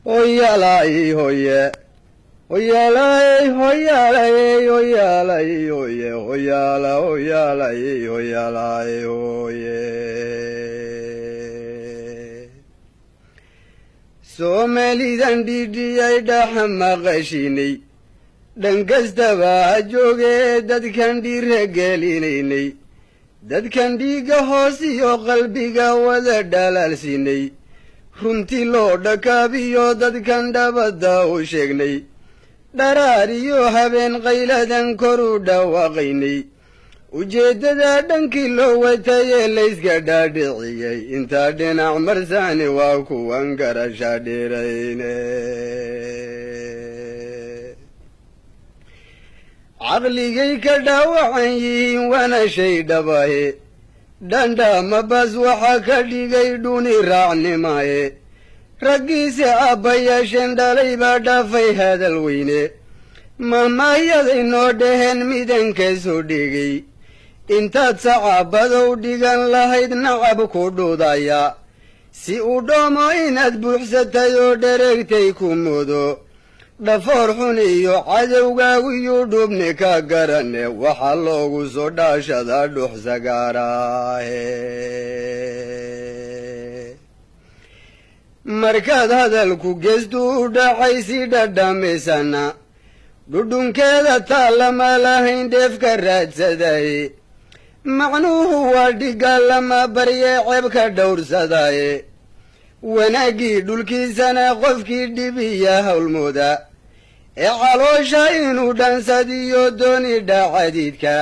Oyalai hoye, oyalai hoyalai oyalai hoye, oyala oyalai oyalai hoye. Somalidan didiyay dhaxmaqashinay dhankastaba ha jooge dadkan dhiiragelinaynay dadkan dhiiga hoos iyo qalbiga wada dhalaalsinay runtii loo dhakaabiyo dadkan dhabadda u sheegnay dharaar iyo habeen qayladan kor u dhawaaqaynay ujeeddada dhankii loo watayee layska dhaadhiciyey intaa dhinac marsaani waa kuwan garasha dheerayne caqligay ka dhaawacan yihiin waana shay dhabahe dhandhama bas waxaa ka dhigay dhuni raacnimaye raggiise aabbayaasheen dhalay baa dhaafay hadal weyne maamaayaday noo dhaheen midankaysu dhigay intaad sacaabadow dhigan lahayd nacab ku dhudaya si uu dhoomo inaad buuxsatay oo dhereegtay ku mudo dhafoor xun iyo cadowgaagu iyo dhubni ka garane waxaa loogu soo dhaashadaa dhuxsagaaraahe markaad hadalku geestu u dhacay si dhadhamisana dhudhunkeeda taallama lahayn dheefka raadsadaye macnuhu waa dhigaalama baryee ceebka dhowrsadaye wanaaggii dhulkiisana qofkii dhibiya howlmooda ee caloosha inuu dhansadiyo dooni dhaacadiidka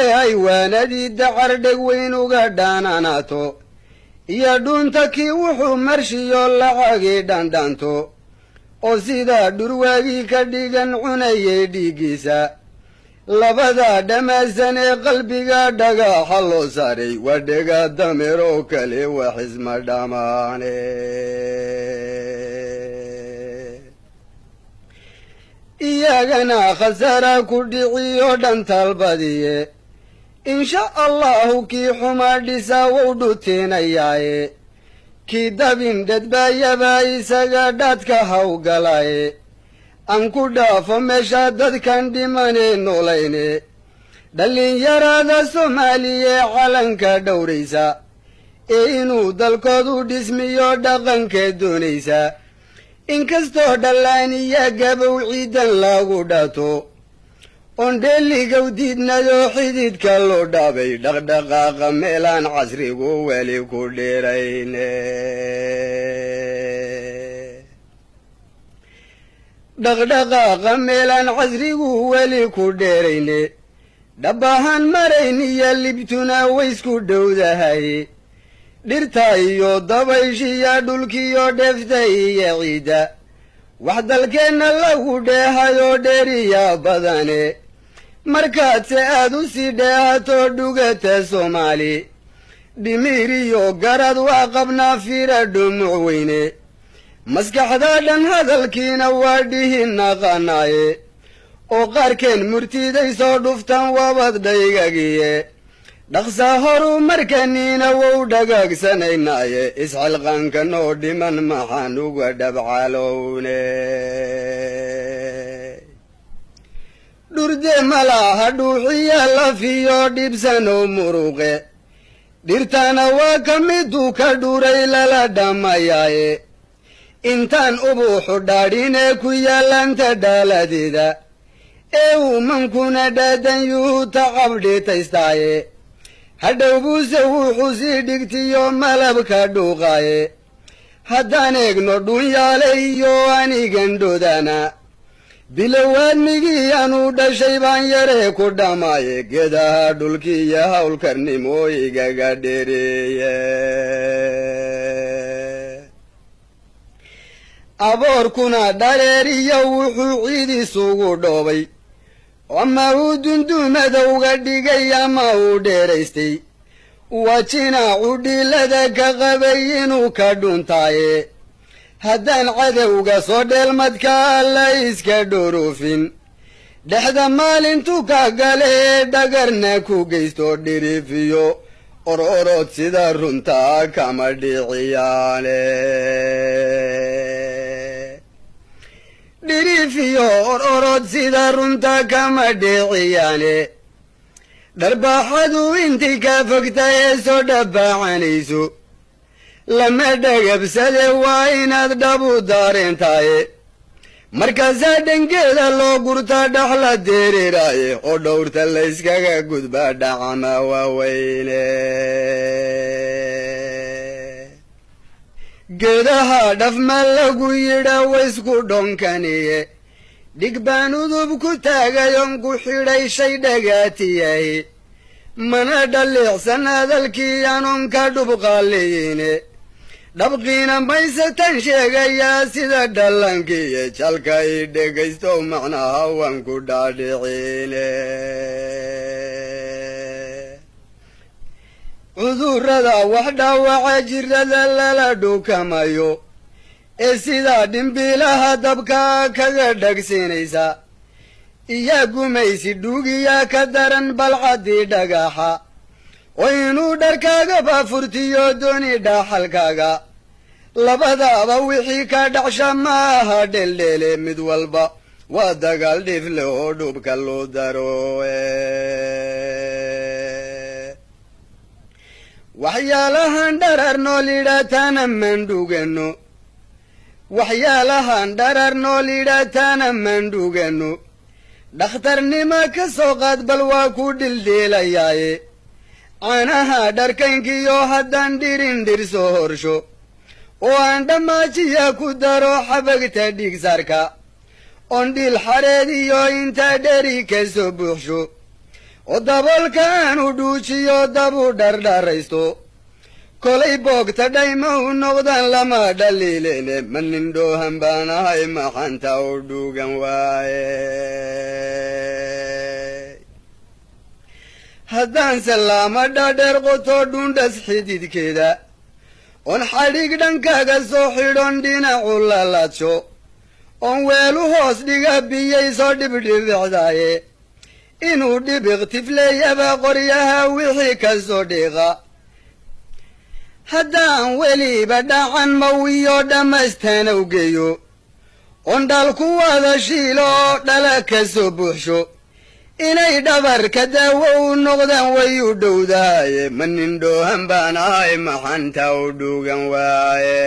ee haywaanadii dacar dheg weyn uga dhaananaato iyo dhunta kii wuxuu marshiyo lacagii dhandhanto oo sidaa dhurwaagii ka dhigan cunayay dhiiggiisa labadaa dhamaasan ee qalbiga dhagaaxa loo saaray waa dhega dameer oo kale waxisma dhammaane iyagana khasara ku dhiciyo dhantalbadiye insha allahu kii xumaa dhisa wou dhuteenayaaye kii dabin dhadbaayabaa isaga dhaadka hawgalaye aan ku dhaafo meesha dadkan dhimanee noolayne dhallinyarada soomaaliya calanka dhowraysa ee inuu dalkoodu dhismiyo dhaqankee doonaysa inkastoo dhallaaniya gabow ciidan lagu dhato oon dheeligow diidnadoo xididka loo dhaabay dhaqdhaqaaqa meelaan casrigu weli ku dheerayne dhaqdhaqaaqa meelaan casrigu weli ku dheerayne dhabahaan marayniyo libtuna waysku dhowdahay dhirta iyo dabayshiya dhulkiyo dheefta iyo ciidda wax dalkeenna lagu dheehayoo dheeriya badane markaadse aad u sii dheehato dhugata soomaali dhimiir iyo garad waa qabnaa fiira dhumuc weyne maskaxda dhan hadalkiina waa dhihi naqanaaye oo qaarkeen murtiday soo dhuftan wabad dhaygagiye dhaqsaa horu markaniina wou dhagaagsanaynaye isxilqaanka noo dhiman maxaan uga dhabcalowne dhurde malaha dhuuxiya lafiyo dhibsano muruqe dhirtana waa ka miduu ka dhuray lala dhammayaaye intaan ubuuxu dhaadhinee ku yaallanta dhaaladeeda ee uumankuna dhaadan yuhu tacabdhitaystaaye hadhow buuse wuxuu sii dhigtiyo malabka dhuuqaaye haddaan eegno dhunyaale iyo anigan dhodana bilowaadmigii anuu dhashay baan yaree ku dhammaaye geedaha dhulkiiyo howlkarnimo igaga dheereeye aboorkuna dhaleeriyo wuxuu ciid isugu dhoobay ama uu dundumadowga dhigay ama uu dheeraystay waa jinaacu dhiilada ka qabay inuu ka dhuntaaye haddaan cadowga soo dheelmadkaa la iska dhoroofin dhexda maalintu ka gale ee dhagarna ku geysto dhiriifiyo ororod sida runtaa kama dhiciyaane orod sida runta kama dhiciyaane dharbaaxadu intii ka fogta ee soo dhabbaacanayso lama dhagabsade waa inaad dhabu daareentaaye markaasaa dhangeeda loo gurtaa dhaxla dereeraaye oo dhowrta layskaga gudbaa dhacama waaweyne geedaha dhafma lagu yidha waysku dhonkaniye dhig baan udub ku taagayon ku xidhay shay dhagaatiyahi mana dhaliicsan hadalkii anon ka dhubqaaliyine dhabqiina maysatan sheegayaa sida dhalankiiyo jalka i dhegaysto macnaha waan ku dhaadhiciine cudurrada wax dhaawaca jirrada lala dhukamayo ee sidaa dhimbiilaha dabka kaga dhagsinaysa iyaa gumaysi dhuugiyaa ka daran balcaddii dhagaxa oo inuu dharkaagaba furtiyo dooni dhaaxalkaaga labadaaba wixii ka dhacsha ma aha dheeldheele mid walba waa dagaal dhifle oo dhubka loo daro waxyaalahan dharar nool idhaataana mandhugano waxyaalahan dharar nool idhaataana mandhugano dhakhtarnima ka soo qaad bal waa ku dhildheelayaaye caanaha dharkaynkiyo haddaan dhirin dhir soo horsho oo aan dhammaajiya ku daro xabagta dhiigsaarka oon dhil xareed iyo intaa dheri ka soo buuxsho oo daboolka aanu dhuujiyo dabu dhardharaysto kolay boogta dhayma u noqdaan lama dhaliilene ma nin dhoohan baan ahay maxanta u dhuugan waaye haddaan salaama dhaadheer qoto dhundhas xididkeeda oon xadhig dhankaaga soo xidhon dhinacu lalaadsho oon weelu hoos dhiga biyay soo dhibdhibicdaaye inuu dhibiq tifleeyaba qoryaha wixii ka soo dhiiqa haddaan weliba dhacan mawiyo dhammaystaan awgeeyo oon dhaalku wada shiilo oo dhala ka soo buuxsho inay dhabarka daawo u noqdaan way u dhowdahaye ma nin dhoohan baan ahay maxanta u dhuugan waaye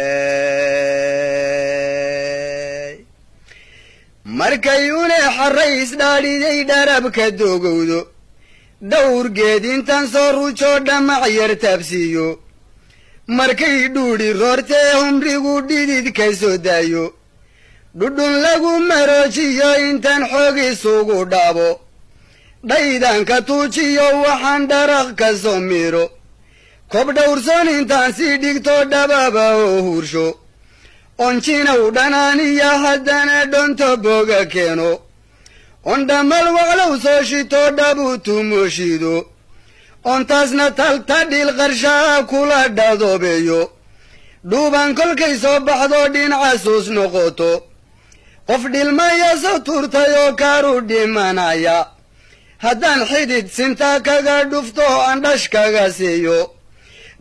markay une xarrays dhaadhiday dharabka doogowdo dhowrgeed intaan soo ruujoo dhamac yar taabsiiyo markay dhuudhi roortee humrigu dhidid ka soo daayo dhudhun lagu maroojiyo intaan xoog isugu dhaabo dhaydanka tuujiyo waxaan dharaq ka soo miiro kob dhowrsoon intaan sii dhigto dhababa oo huursho onjinaw dhanaaniya haddana dhonto booga keeno on dhammal waqlow soo shito dhabu tumooshiido ontaasna talta dhil qarshaa kula dhadoobeeyo dhuuban kolkay soo baxdo dhinacasuus noqoto qof dhilmaya soo turtay oo kaaru dhimanaya haddaan xidid sinta kaga dhufto aan dhash kaga siiyo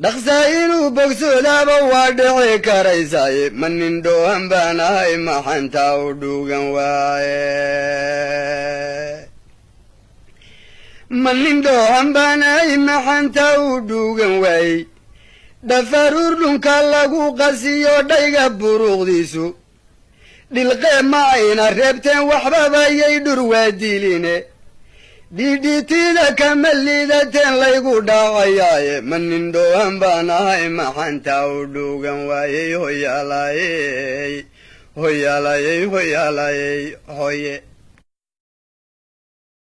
dhaqsaa inuu bogsoodaaba waa dhici karaysaaye ma nin dhoohan baan ahay maxanta u dhuugan waaye ma nin dhoohan baan ahay maxanta u dhuugan waaye dhafaruur dhunka lagu qasiyo dhayga buruuqdiisu dhilqee ma ayna reebteen waxbaba yay dhur waa diiline dhidhitida kama liidateen laygu dhaacayaaye ma nin dhoohan baan ahay maxanta u dhuugan waayey hoyaalayey hoyaalayey hoyaalayey hoye